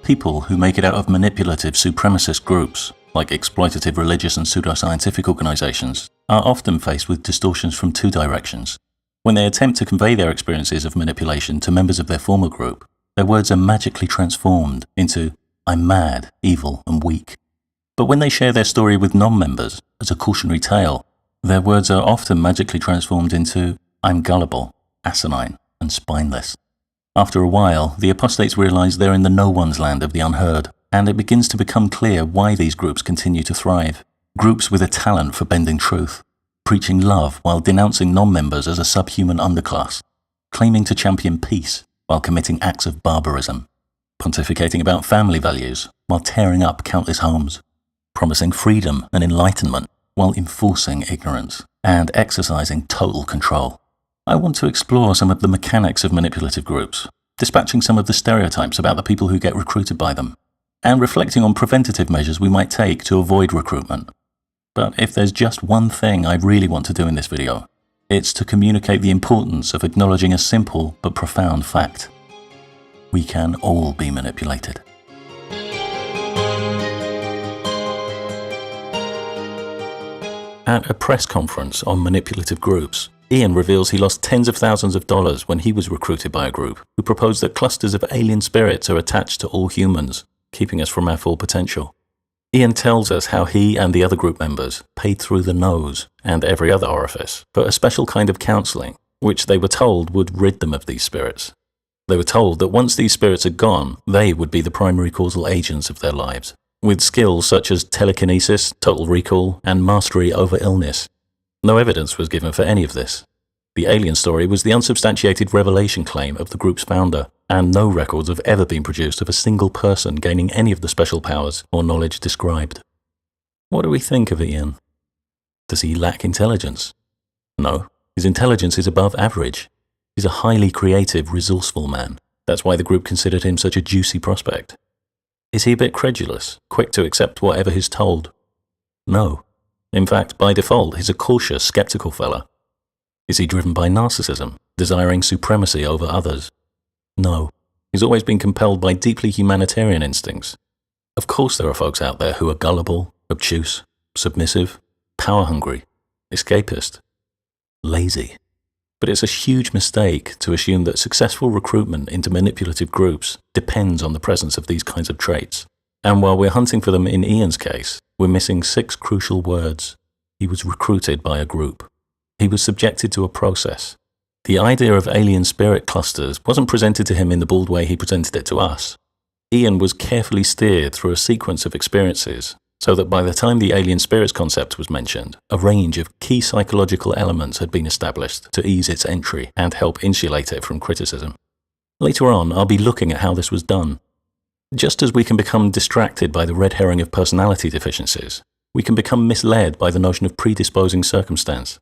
People who make it out of manipulative supremacist groups, like exploitative religious and pseudoscientific organizations, are often faced with distortions from two directions. When they attempt to convey their experiences of manipulation to members of their former group, their words are magically transformed into, "I'm mad, evil, and weak." But when they share their story with non-members as a cautionary tale, their words are often magically transformed into, "I'm gullible, asinine, and spineless." After a while, the apostates realize they're in the no-one's land of the unheard, and it begins to become clear why these groups continue to thrive. Groups with a talent for bending truth, preaching love while denouncing non-members as a subhuman underclass, claiming to champion peace while committing acts of barbarism, pontificating about family values while tearing up countless homes, promising freedom and enlightenment while enforcing ignorance, and exercising total control. I want to explore some of the mechanics of manipulative groups, dispatching some of the stereotypes about the people who get recruited by them, and reflecting on preventative measures we might take to avoid recruitment. But if there's just one thing I really want to do in this video, it's to communicate the importance of acknowledging a simple but profound fact. We can all be manipulated. At a press conference on manipulative groups, Ian reveals he lost tens of thousands of dollars when he was recruited by a group who proposed that clusters of alien spirits are attached to all humans, keeping us from our full potential. Ian tells us how he and the other group members paid through the nose and every other orifice for a special kind of counselling, which they were told would rid them of these spirits. They were told that once these spirits are gone, they would be the primary causal agents of their lives, with skills such as telekinesis, total recall, and mastery over illness. No evidence was given for any of this. The alien story was the unsubstantiated revelation claim of the group's founder, and no records have ever been produced of a single person gaining any of the special powers or knowledge described. What do we think of Ian? Does he lack intelligence? No, his intelligence is above average. He's a highly creative, resourceful man. That's why the group considered him such a juicy prospect. Is he a bit credulous, quick to accept whatever he's told? No. In fact, by default, he's a cautious, skeptical fella. Is he driven by narcissism, desiring supremacy over others? No. He's always been compelled by deeply humanitarian instincts. Of course there are folks out there who are gullible, obtuse, submissive, power-hungry, escapist, lazy. But it's a huge mistake to assume that successful recruitment into manipulative groups depends on the presence of these kinds of traits. And while we're hunting for them in Ian's case, we're missing 6 crucial words. He was recruited by a group. He was subjected to a process. The idea of alien spirit clusters wasn't presented to him in the bald way he presented it to us. Ian was carefully steered through a sequence of experiences, so that by the time the alien spirits concept was mentioned, a range of key psychological elements had been established to ease its entry and help insulate it from criticism. Later on, I'll be looking at how this was done. Just as we can become distracted by the red herring of personality deficiencies, we can become misled by the notion of predisposing circumstance.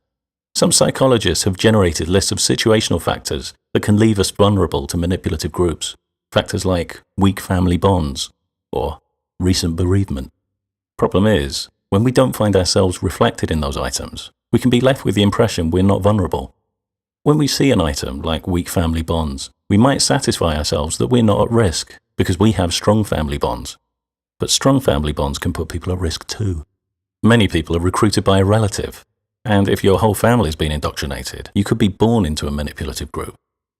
Some psychologists have generated lists of situational factors that can leave us vulnerable to manipulative groups. Factors like weak family bonds or recent bereavement. Problem is, when we don't find ourselves reflected in those items, we can be left with the impression we're not vulnerable. When we see an item like weak family bonds, we might satisfy ourselves that we're not at risk because we have strong family bonds. But strong family bonds can put people at risk too. Many people are recruited by a relative, and if your whole family's been indoctrinated, you could be born into a manipulative group.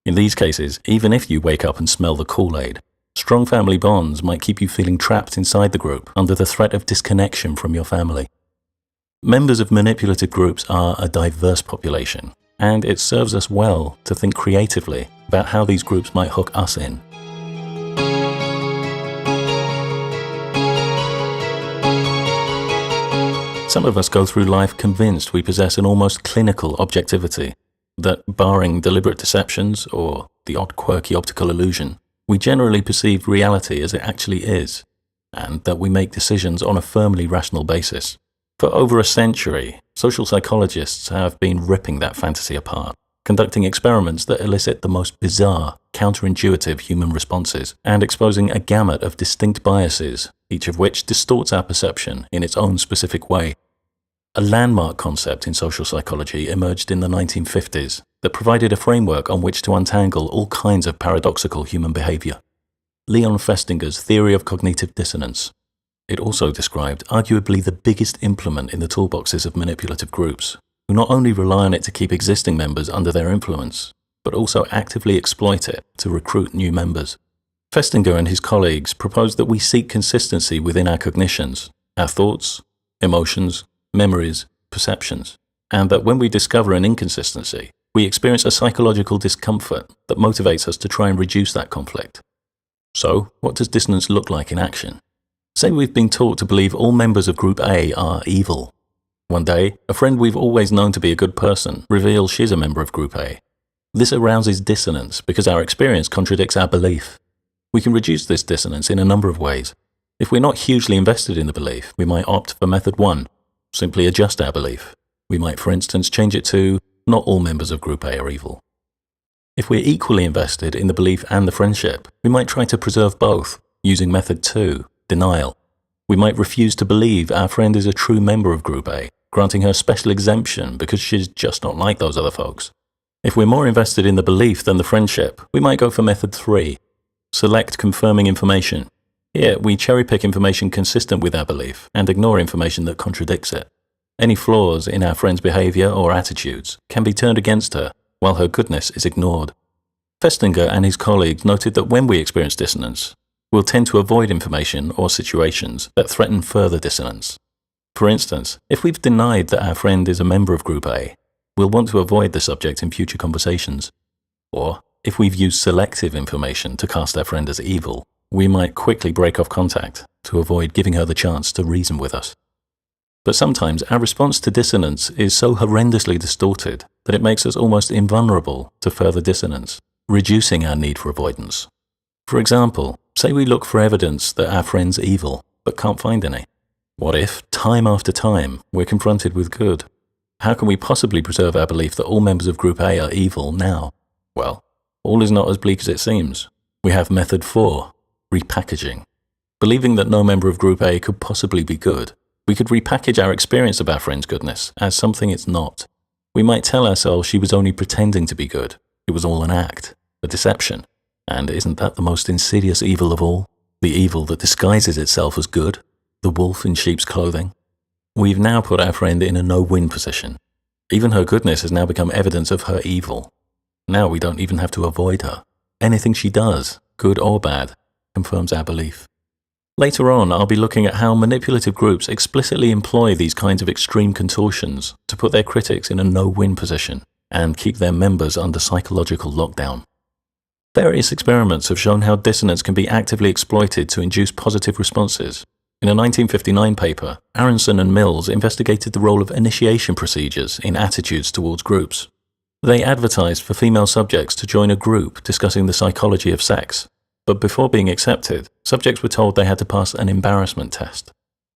In these cases, even if you wake up and smell the Kool-Aid, strong family bonds might keep you feeling trapped inside the group under the threat of disconnection from your family. Members of manipulative groups are a diverse population, and it serves us well to think creatively about how these groups might hook us in. Some of us go through life convinced we possess an almost clinical objectivity, that barring deliberate deceptions or the odd quirky optical illusion, we generally perceive reality as it actually is, and that we make decisions on a firmly rational basis. For over a century, social psychologists have been ripping that fantasy apart, conducting experiments that elicit the most bizarre, counterintuitive human responses, and exposing a gamut of distinct biases, each of which distorts our perception in its own specific way. A landmark concept in social psychology emerged in the 1950s that provided a framework on which to untangle all kinds of paradoxical human behavior. Leon Festinger's theory of cognitive dissonance. It also described arguably the biggest implement in the toolboxes of manipulative groups, who not only rely on it to keep existing members under their influence, but also actively exploit it to recruit new members. Festinger and his colleagues proposed that we seek consistency within our cognitions, our thoughts, emotions, memories, perceptions, and that when we discover an inconsistency, we experience a psychological discomfort that motivates us to try and reduce that conflict. So, what does dissonance look like in action? Say we've been taught to believe all members of Group A are evil. One day, a friend we've always known to be a good person reveals she's a member of Group A. This arouses dissonance because our experience contradicts our belief. We can reduce this dissonance in a number of ways. If we're not hugely invested in the belief, we might opt for method 1, simply adjust our belief. We might, for instance, change it to, not all members of Group A are evil. If we're equally invested in the belief and the friendship, we might try to preserve both, using method 2, denial. We might refuse to believe our friend is a true member of Group A, granting her special exemption because she's just not like those other folks. If we're more invested in the belief than the friendship, we might go for method 3, select confirming information. Here, we cherry-pick information consistent with our belief and ignore information that contradicts it. Any flaws in our friend's behavior or attitudes can be turned against her, while her goodness is ignored. Festinger and his colleagues noted that when we experience dissonance, we'll tend to avoid information or situations that threaten further dissonance. For instance, if we've denied that our friend is a member of Group A, we'll want to avoid the subject in future conversations. Or, if we've used selective information to cast our friend as evil, we might quickly break off contact to avoid giving her the chance to reason with us. But sometimes our response to dissonance is so horrendously distorted that it makes us almost invulnerable to further dissonance, reducing our need for avoidance. For example, say we look for evidence that our friend's evil, but can't find any. What if, time after time, we're confronted with good? How can we possibly preserve our belief that all members of Group A are evil now? Well, all is not as bleak as it seems. We have method 4, repackaging. Believing that no member of Group A could possibly be good, we could repackage our experience of our friend's goodness as something it's not. We might tell ourselves she was only pretending to be good. It was all an act, a deception. And isn't that the most insidious evil of all? The evil that disguises itself as good? The wolf in sheep's clothing? We've now put our friend in a no-win position. Even her goodness has now become evidence of her evil. Now we don't even have to avoid her. Anything she does, good or bad, confirms our belief. Later on, I'll be looking at how manipulative groups explicitly employ these kinds of extreme contortions to put their critics in a no-win position and keep their members under psychological lockdown. Various experiments have shown how dissonance can be actively exploited to induce positive responses. In a 1959 paper, Aronson and Mills investigated the role of initiation procedures in attitudes towards groups. They advertised for female subjects to join a group discussing the psychology of sex, but before being accepted, subjects were told they had to pass an embarrassment test.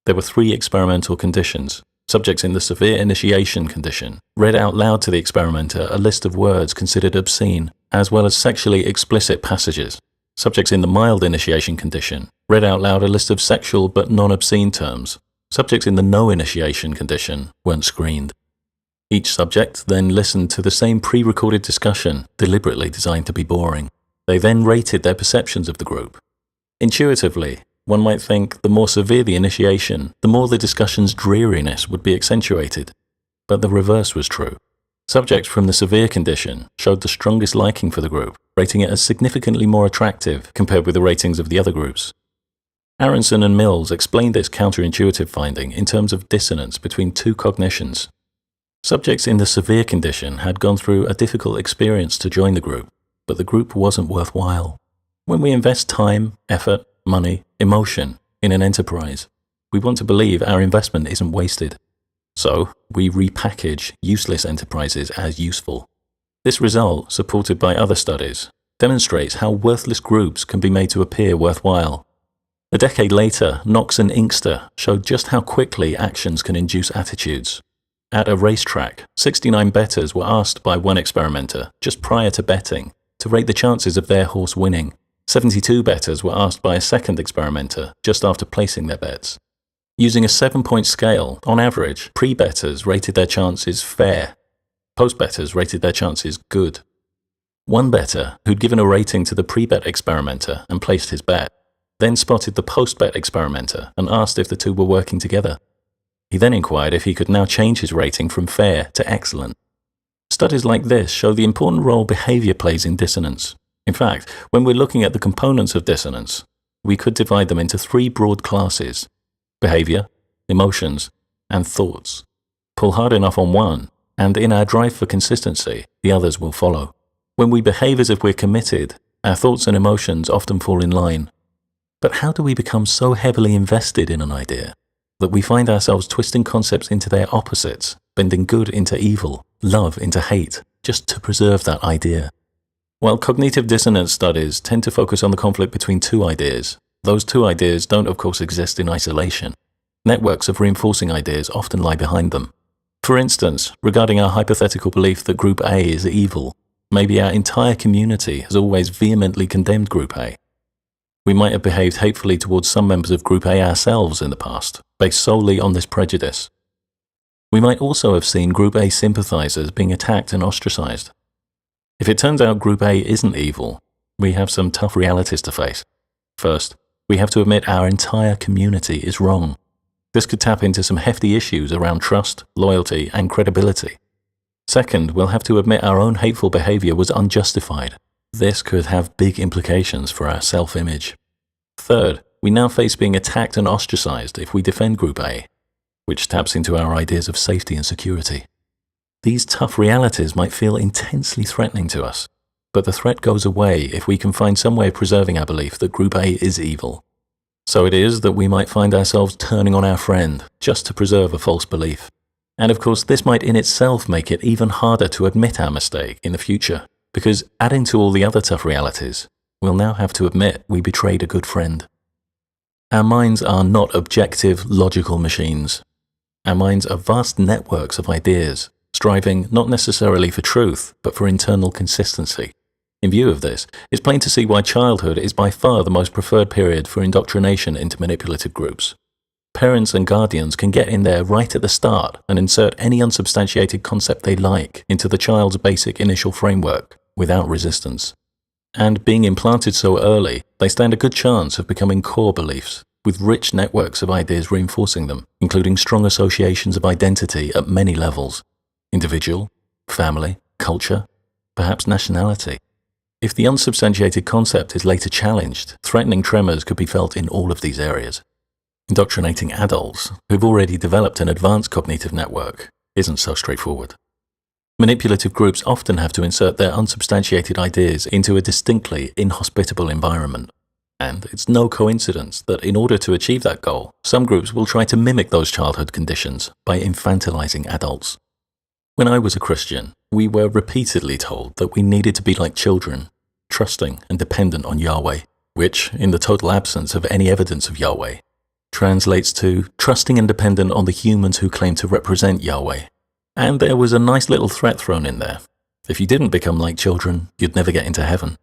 There were 3 experimental conditions. Subjects in the severe initiation condition read out loud to the experimenter a list of words considered obscene, as well as sexually explicit passages. Subjects in the mild initiation condition read out loud a list of sexual but non-obscene terms. Subjects in the no initiation condition weren't screened. Each subject then listened to the same pre-recorded discussion, deliberately designed to be boring. They then rated their perceptions of the group. Intuitively, one might think the more severe the initiation, the more the discussion's dreariness would be accentuated. But the reverse was true. Subjects from the severe condition showed the strongest liking for the group, rating it as significantly more attractive compared with the ratings of the other groups. Aronson and Mills explained this counterintuitive finding in terms of dissonance between 2 cognitions. Subjects in the severe condition had gone through a difficult experience to join the group, but the group wasn't worthwhile. When we invest time, effort, money, emotion in an enterprise, we want to believe our investment isn't wasted. So, we repackage useless enterprises as useful. This result, supported by other studies, demonstrates how worthless groups can be made to appear worthwhile. A decade later, Knox and Inkster showed just how quickly actions can induce attitudes. At a racetrack, 69 bettors were asked by one experimenter, just prior to betting, to rate the chances of their horse winning. 72 bettors were asked by a second experimenter, just after placing their bets. Using a 7-point scale, on average, pre-bettors rated their chances fair. Post-bettors rated their chances good. One bettor, who'd given a rating to the pre-bet experimenter and placed his bet, then spotted the post-bet experimenter and asked if the two were working together. He then inquired if he could now change his rating from fair to excellent. Studies like this show the important role behavior plays in dissonance. In fact, when we're looking at the components of dissonance, we could divide them into three broad classes: behavior, emotions, and thoughts. Pull hard enough on one, and in our drive for consistency, the others will follow. When we behave as if we're committed, our thoughts and emotions often fall in line. But how do we become so heavily invested in an idea that we find ourselves twisting concepts into their opposites, bending good into evil, love into hate, just to preserve that idea? While cognitive dissonance studies tend to focus on the conflict between two ideas, those two ideas don't of course exist in isolation. Networks of reinforcing ideas often lie behind them. For instance, regarding our hypothetical belief that Group A is evil, maybe our entire community has always vehemently condemned Group A. We might have behaved hatefully towards some members of Group A ourselves in the past, based solely on this prejudice. We might also have seen Group A sympathizers being attacked and ostracized. If it turns out Group A isn't evil, we have some tough realities to face. First, we have to admit our entire community is wrong. This could tap into some hefty issues around trust, loyalty, and credibility. Second, we'll have to admit our own hateful behavior was unjustified. This could have big implications for our self-image. Third, we now face being attacked and ostracized if we defend Group A, which taps into our ideas of safety and security. These tough realities might feel intensely threatening to us, but the threat goes away if we can find some way of preserving our belief that Group A is evil. So it is that we might find ourselves turning on our friend just to preserve a false belief. And of course, this might in itself make it even harder to admit our mistake in the future, because adding to all the other tough realities, we'll now have to admit we betrayed a good friend. Our minds are not objective, logical machines. Our minds are vast networks of ideas, striving not necessarily for truth, but for internal consistency. In view of this, it's plain to see why childhood is by far the most preferred period for indoctrination into manipulative groups. Parents and guardians can get in there right at the start and insert any unsubstantiated concept they like into the child's basic initial framework without resistance. And being implanted so early, they stand a good chance of becoming core beliefs, with rich networks of ideas reinforcing them, including strong associations of identity at many levels: individual, family, culture, perhaps nationality. If the unsubstantiated concept is later challenged, threatening tremors could be felt in all of these areas. Indoctrinating adults, who've already developed an advanced cognitive network, isn't so straightforward. Manipulative groups often have to insert their unsubstantiated ideas into a distinctly inhospitable environment. And it's no coincidence that in order to achieve that goal, some groups will try to mimic those childhood conditions by infantilizing adults. When I was a Christian, we were repeatedly told that we needed to be like children, trusting and dependent on Yahweh, which, in the total absence of any evidence of Yahweh, translates to trusting and dependent on the humans who claim to represent Yahweh. And there was a nice little threat thrown in there. If you didn't become like children, you'd never get into heaven.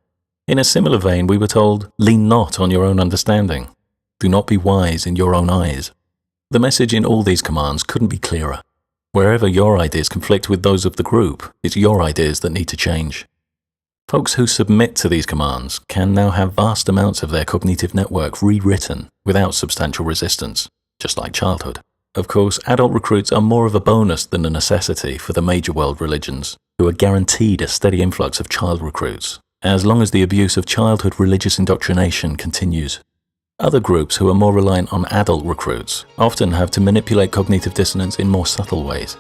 In a similar vein, we were told, lean not on your own understanding. Do not be wise in your own eyes. The message in all these commands couldn't be clearer. Wherever your ideas conflict with those of the group, it's your ideas that need to change. Folks who submit to these commands can now have vast amounts of their cognitive network rewritten without substantial resistance, just like childhood. Of course, adult recruits are more of a bonus than a necessity for the major world religions, who are guaranteed a steady influx of child recruits, as long as the abuse of childhood religious indoctrination continues. Other groups who are more reliant on adult recruits often have to manipulate cognitive dissonance in more subtle ways.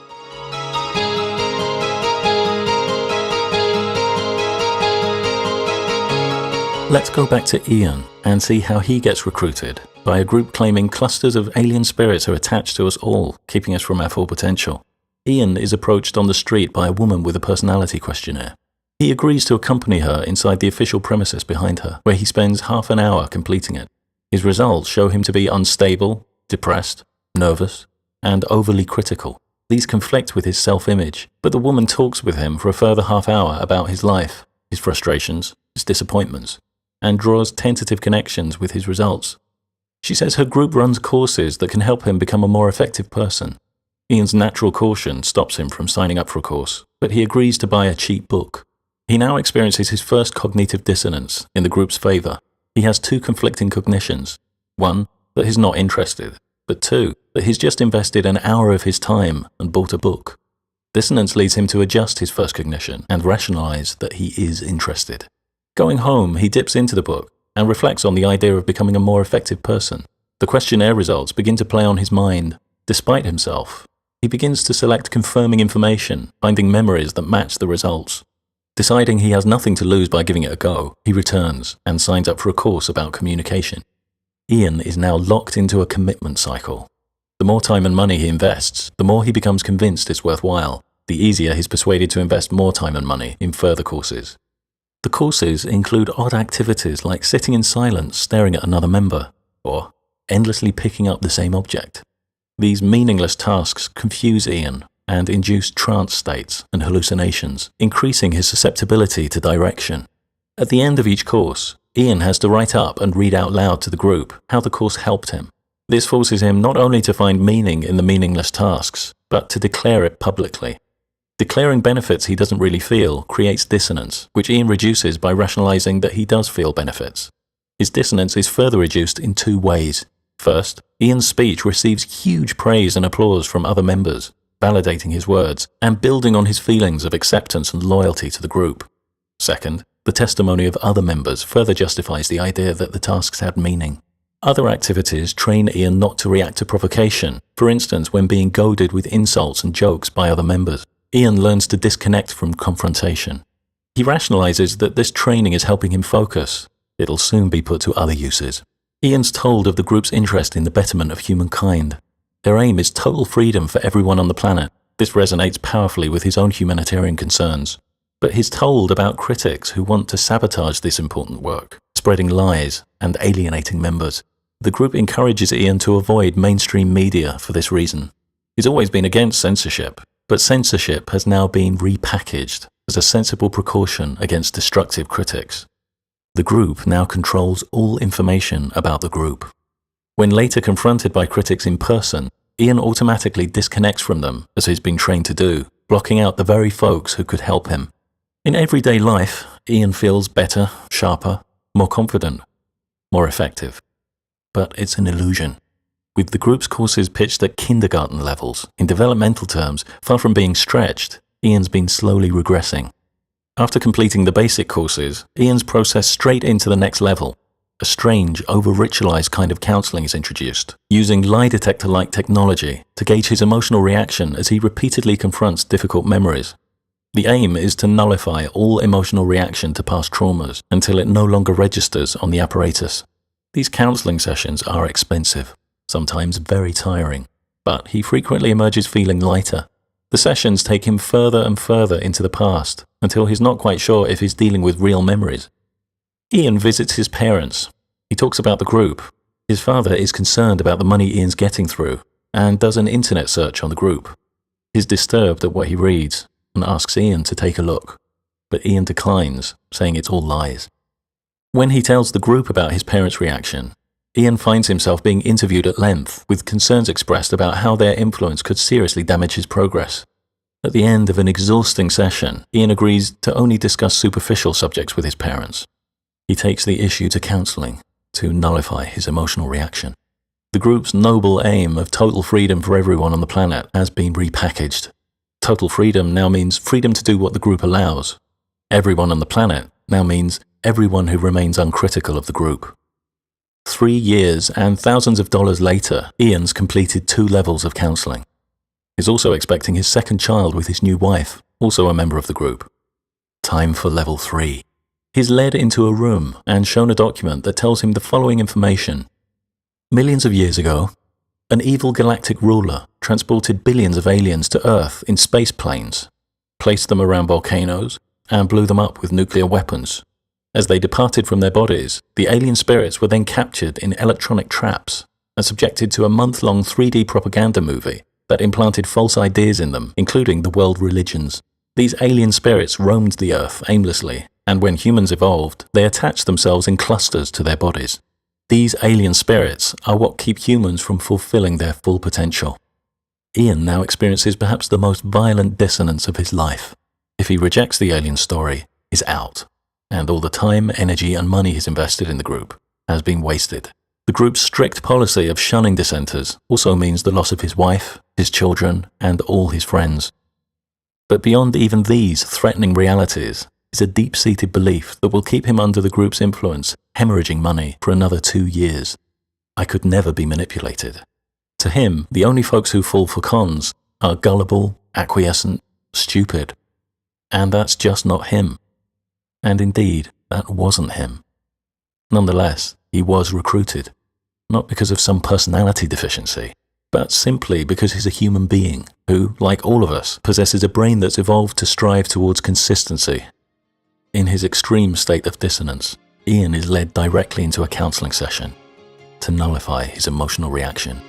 Let's go back to Ian and see how he gets recruited by a group claiming clusters of alien spirits are attached to us all, keeping us from our full potential. Ian is approached on the street by a woman with a personality questionnaire. He agrees to accompany her inside the official premises behind her, where he spends half an hour completing it. His results show him to be unstable, depressed, nervous, and overly critical. These conflict with his self-image, but the woman talks with him for a further half hour about his life, his frustrations, his disappointments, and draws tentative connections with his results. She says her group runs courses that can help him become a more effective person. Ian's natural caution stops him from signing up for a course, but he agrees to buy a cheap book. He now experiences his first cognitive dissonance in the group's favor. He has two conflicting cognitions. One, that he's not interested, but two, that he's just invested an hour of his time and bought a book. Dissonance leads him to adjust his first cognition and rationalize that he is interested. Going home, he dips into the book and reflects on the idea of becoming a more effective person. The questionnaire results begin to play on his mind. Despite himself, he begins to select confirming information, finding memories that match the results. Deciding he has nothing to lose by giving it a go, he returns and signs up for a course about communication. Ian is now locked into a commitment cycle. The more time and money he invests, the more he becomes convinced it's worthwhile. The easier he's persuaded to invest more time and money in further courses. The courses include odd activities like sitting in silence staring at another member, or endlessly picking up the same object. These meaningless tasks confuse Ian and induce trance states and hallucinations, increasing his susceptibility to direction. At the end of each course, Ian has to write up and read out loud to the group how the course helped him. This forces him not only to find meaning in the meaningless tasks, but to declare it publicly. Declaring benefits he doesn't really feel creates dissonance, which Ian reduces by rationalizing that he does feel benefits. His dissonance is further reduced in two ways. First, Ian's speech receives huge praise and applause from other members, validating his words and building on his feelings of acceptance and loyalty to the group. Second, the testimony of other members further justifies the idea that the tasks had meaning. Other activities train Ian not to react to provocation, for instance when being goaded with insults and jokes by other members. Ian learns to disconnect from confrontation. He rationalizes that this training is helping him focus. It'll soon be put to other uses. Ian's told of the group's interest in the betterment of humankind. Their aim is total freedom for everyone on the planet. This resonates powerfully with his own humanitarian concerns. But he's told about critics who want to sabotage this important work, spreading lies and alienating members. The group encourages Ian to avoid mainstream media for this reason. He's always been against censorship, but censorship has now been repackaged as a sensible precaution against destructive critics. The group now controls all information about the group. When later confronted by critics in person, Ian automatically disconnects from them, as he's been trained to do, blocking out the very folks who could help him. In everyday life, Ian feels better, sharper, more confident, more effective. But it's an illusion. With the group's courses pitched at kindergarten levels, in developmental terms, far from being stretched, Ian's been slowly regressing. After completing the basic courses, Ian's processed straight into the next level. A strange, over-ritualized kind of counseling is introduced, using lie detector-like technology to gauge his emotional reaction as he repeatedly confronts difficult memories. The aim is to nullify all emotional reaction to past traumas until it no longer registers on the apparatus. These counseling sessions are expensive, sometimes very tiring, but he frequently emerges feeling lighter. The sessions take him further and further into the past until he's not quite sure if he's dealing with real memories. Ian visits his parents. He talks about the group. His father is concerned about the money Ian's getting through and does an internet search on the group. He's disturbed at what he reads and asks Ian to take a look, but Ian declines, saying it's all lies. When he tells the group about his parents' reaction, Ian finds himself being interviewed at length, with concerns expressed about how their influence could seriously damage his progress. At the end of an exhausting session, Ian agrees to only discuss superficial subjects with his parents. He takes the issue to counseling to nullify his emotional reaction. The group's noble aim of total freedom for everyone on the planet has been repackaged. Total freedom now means freedom to do what the group allows. Everyone on the planet now means everyone who remains uncritical of the group. 3 years and thousands of dollars later, Ian's completed 2 levels of counseling. He's also expecting his second child with his new wife, also a member of the group. Time for level 3. He's led into a room and shown a document that tells him the following information. Millions of years ago, an evil galactic ruler transported billions of aliens to Earth in space planes, placed them around volcanoes, and blew them up with nuclear weapons. As they departed from their bodies, the alien spirits were then captured in electronic traps and subjected to a month-long 3D propaganda movie that implanted false ideas in them, including the world religions. These alien spirits roamed the Earth aimlessly, and when humans evolved, they attached themselves in clusters to their bodies. These alien spirits are what keep humans from fulfilling their full potential. Ian now experiences perhaps the most violent dissonance of his life. If he rejects the alien story, is out, and all the time, energy, and money he's invested in the group has been wasted. The group's strict policy of shunning dissenters also means the loss of his wife, his children, and all his friends. But beyond even these threatening realities is a deep-seated belief that will keep him under the group's influence, hemorrhaging money for another 2 years. I could never be manipulated. To him, the only folks who fall for cons are gullible, acquiescent, stupid. And that's just not him. And indeed, that wasn't him. Nonetheless, he was recruited, not because of some personality deficiency, but simply because he's a human being who, like all of us, possesses a brain that's evolved to strive towards consistency. In his extreme state of dissonance, Ian is led directly into a counselling session to nullify his emotional reaction.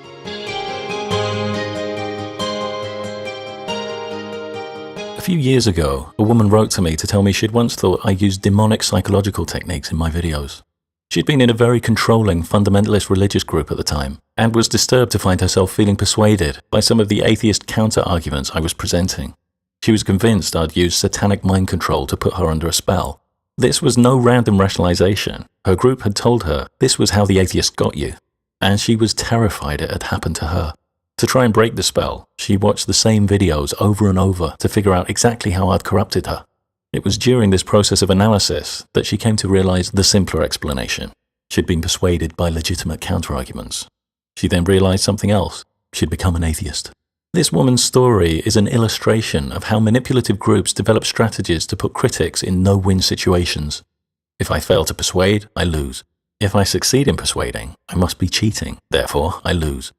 A few years ago, a woman wrote to me to tell me she'd once thought I used demonic psychological techniques in my videos. She'd been in a very controlling fundamentalist religious group at the time, and was disturbed to find herself feeling persuaded by some of the atheist counter-arguments I was presenting. She was convinced I'd used satanic mind control to put her under a spell. This was no random rationalization. Her group had told her this was how the atheist got you, and she was terrified it had happened to her. To try and break the spell, she watched the same videos over and over to figure out exactly how I'd corrupted her. It was during this process of analysis that she came to realize the simpler explanation. She'd been persuaded by legitimate counterarguments. She then realized something else. She'd become an atheist. This woman's story is an illustration of how manipulative groups develop strategies to put critics in no-win situations. If I fail to persuade, I lose. If I succeed in persuading, I must be cheating. Therefore, I lose.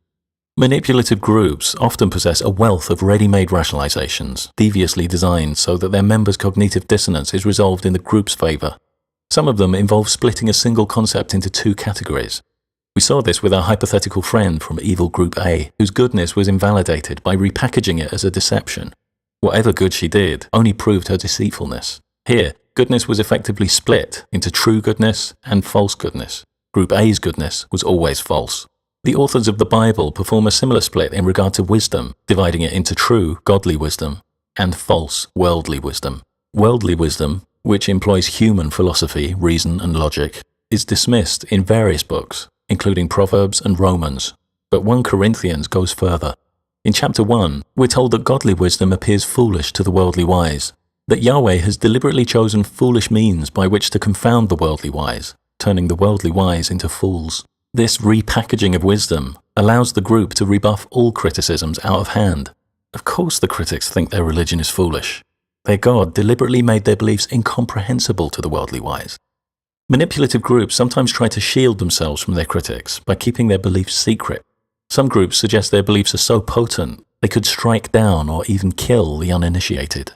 Manipulative groups often possess a wealth of ready-made rationalizations, deviously designed so that their members' cognitive dissonance is resolved in the group's favor. Some of them involve splitting a single concept into 2 categories. We saw this with our hypothetical friend from Evil Group A, whose goodness was invalidated by repackaging it as a deception. Whatever good she did only proved her deceitfulness. Here, goodness was effectively split into true goodness and false goodness. Group A's goodness was always false. The authors of the Bible perform a similar split in regard to wisdom, dividing it into true, godly wisdom and false, worldly wisdom. Worldly wisdom, which employs human philosophy, reason and logic, is dismissed in various books, including Proverbs and Romans, but 1 Corinthians goes further. In chapter 1, we're told that godly wisdom appears foolish to the worldly wise, that Yahweh has deliberately chosen foolish means by which to confound the worldly wise, turning the worldly wise into fools. This repackaging of wisdom allows the group to rebuff all criticisms out of hand. Of course the critics think their religion is foolish. Their God deliberately made their beliefs incomprehensible to the worldly wise. Manipulative groups sometimes try to shield themselves from their critics by keeping their beliefs secret. Some groups suggest their beliefs are so potent they could strike down or even kill the uninitiated.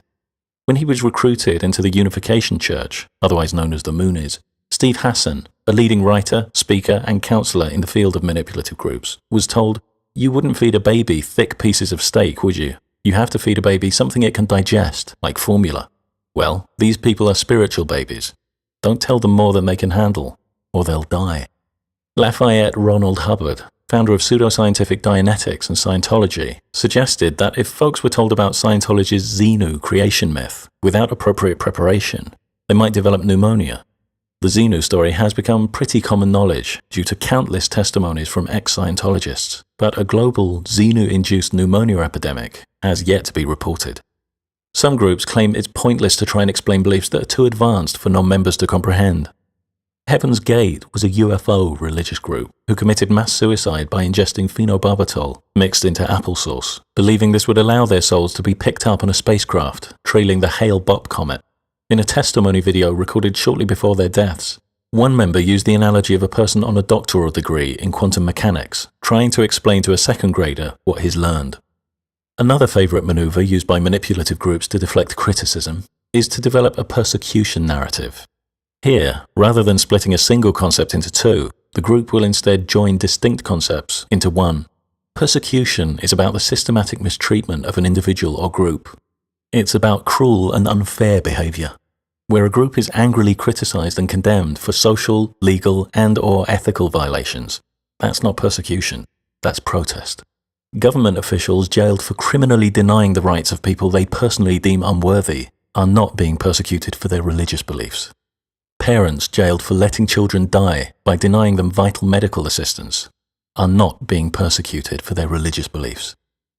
When he was recruited into the Unification Church, otherwise known as the Moonies, Steve Hassan, a leading writer, speaker, and counselor in the field of manipulative groups, was told, "You wouldn't feed a baby thick pieces of steak, would you? You have to feed a baby something it can digest, like formula." Well, these people are spiritual babies. Don't tell them more than they can handle, or they'll die. Lafayette Ronald Hubbard, founder of pseudoscientific Dianetics and Scientology, suggested that if folks were told about Scientology's Xenu creation myth without appropriate preparation, they might develop pneumonia. The Xenu story has become pretty common knowledge due to countless testimonies from ex-Scientologists, but a global Xenu-induced pneumonia epidemic has yet to be reported. Some groups claim it's pointless to try and explain beliefs that are too advanced for non-members to comprehend. Heaven's Gate was a UFO religious group who committed mass suicide by ingesting phenobarbital mixed into applesauce, believing this would allow their souls to be picked up on a spacecraft trailing the Hale-Bopp comet. In a testimony video recorded shortly before their deaths, one member used the analogy of a person on a doctoral degree in quantum mechanics, trying to explain to a second grader what he's learned. Another favourite maneuver used by manipulative groups to deflect criticism is to develop a persecution narrative. Here, rather than splitting a single concept into 2, the group will instead join distinct concepts into 1. Persecution is about the systematic mistreatment of an individual or group. It's about cruel and unfair behaviour, where a group is angrily criticised and condemned for social, legal, and/or ethical violations. That's not persecution, that's protest. Government officials jailed for criminally denying the rights of people they personally deem unworthy are not being persecuted for their religious beliefs. Parents jailed for letting children die by denying them vital medical assistance are not being persecuted for their religious beliefs.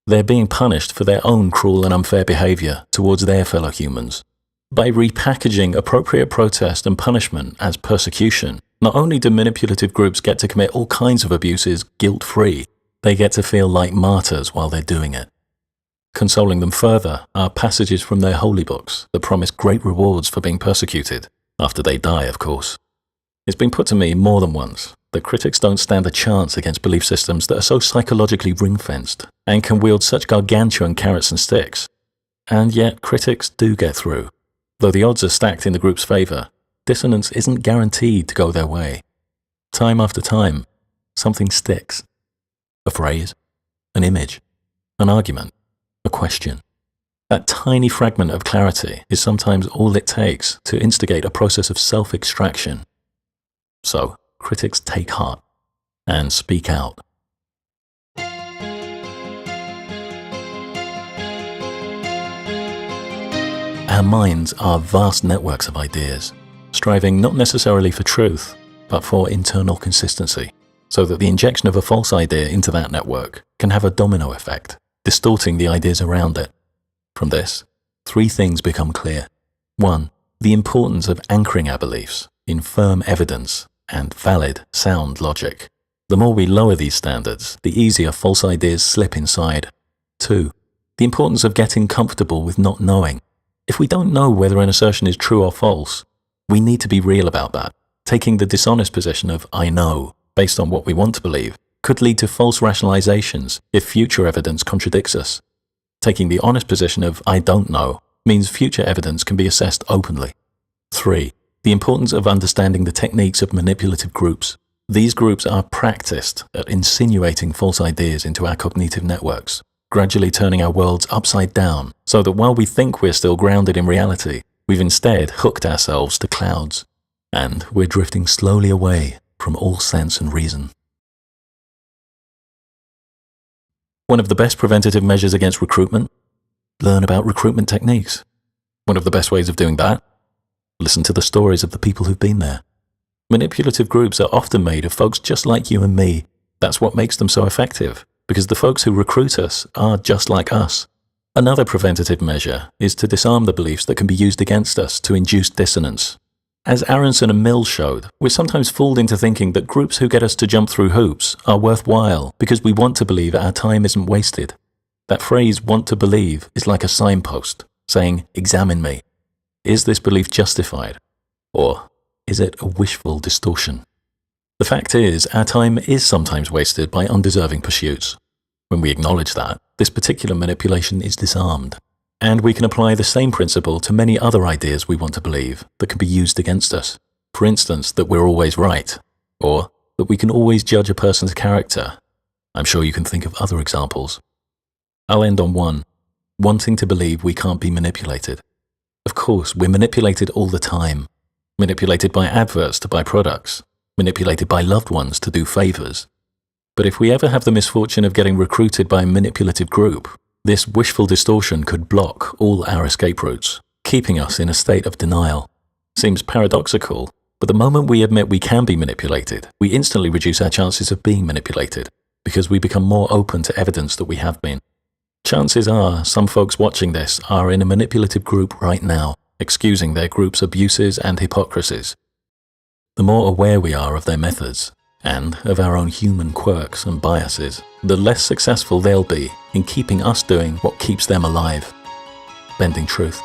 They're being punished for their own cruel and unfair behavior towards their fellow humans. By repackaging appropriate protest and punishment as persecution, not only do manipulative groups get to commit all kinds of abuses guilt-free, they get to feel like martyrs while they're doing it. Consoling them further are passages from their holy books that promise great rewards for being persecuted, after they die, of course. It's been put to me more than once that critics don't stand a chance against belief systems that are so psychologically ring-fenced and can wield such gargantuan carrots and sticks. And yet critics do get through. Though the odds are stacked in the group's favour, dissonance isn't guaranteed to go their way. Time after time, something sticks. A phrase, an image, an argument, a question. That tiny fragment of clarity is sometimes all it takes to instigate a process of self-extraction. So, critics take heart and speak out. Our minds are vast networks of ideas, striving not necessarily for truth, but for internal consistency, so that the injection of a false idea into that network can have a domino effect, distorting the ideas around it. From this, three things become clear. 1. The importance of anchoring our beliefs in firm evidence and valid, sound logic. The more we lower these standards, the easier false ideas slip inside. 2. The importance of getting comfortable with not knowing. If we don't know whether an assertion is true or false, we need to be real about that. Taking the dishonest position of "I know," based on what we want to believe, could lead to false rationalizations if future evidence contradicts us. Taking the honest position of "I don't know" means future evidence can be assessed openly. 3. The importance of understanding the techniques of manipulative groups. These groups are practiced at insinuating false ideas into our cognitive networks, gradually turning our worlds upside down, so that while we think we're still grounded in reality, we've instead hooked ourselves to clouds, and we're drifting slowly away from all sense and reason. One of the best preventative measures against recruitment? Learn about recruitment techniques. One of the best ways of doing that? Listen to the stories of the people who've been there. Manipulative groups are often made of folks just like you and me. That's what makes them so effective, because the folks who recruit us are just like us. Another preventative measure is to disarm the beliefs that can be used against us to induce dissonance. As Aronson and Mills showed, we're sometimes fooled into thinking that groups who get us to jump through hoops are worthwhile because we want to believe our time isn't wasted. That phrase, "want to believe," is like a signpost saying, "Examine me. Is this belief justified? Or is it a wishful distortion?" The fact is, our time is sometimes wasted by undeserving pursuits. When we acknowledge that, this particular manipulation is disarmed, and we can apply the same principle to many other ideas we want to believe that can be used against us. For instance, that we're always right, or that we can always judge a person's character. I'm sure you can think of other examples. I'll end on one: wanting to believe we can't be manipulated. Of course, we're manipulated all the time. Manipulated by adverts to buy products. Manipulated by loved ones to do favors. But if we ever have the misfortune of getting recruited by a manipulative group, this wishful distortion could block all our escape routes, keeping us in a state of denial. Seems paradoxical, but the moment we admit we can be manipulated, we instantly reduce our chances of being manipulated, because we become more open to evidence that we have been. Chances are some folks watching this are in a manipulative group right now, excusing their group's abuses and hypocrisies. The more aware we are of their methods, and of our own human quirks and biases, the less successful they'll be in keeping us doing what keeps them alive: bending truth.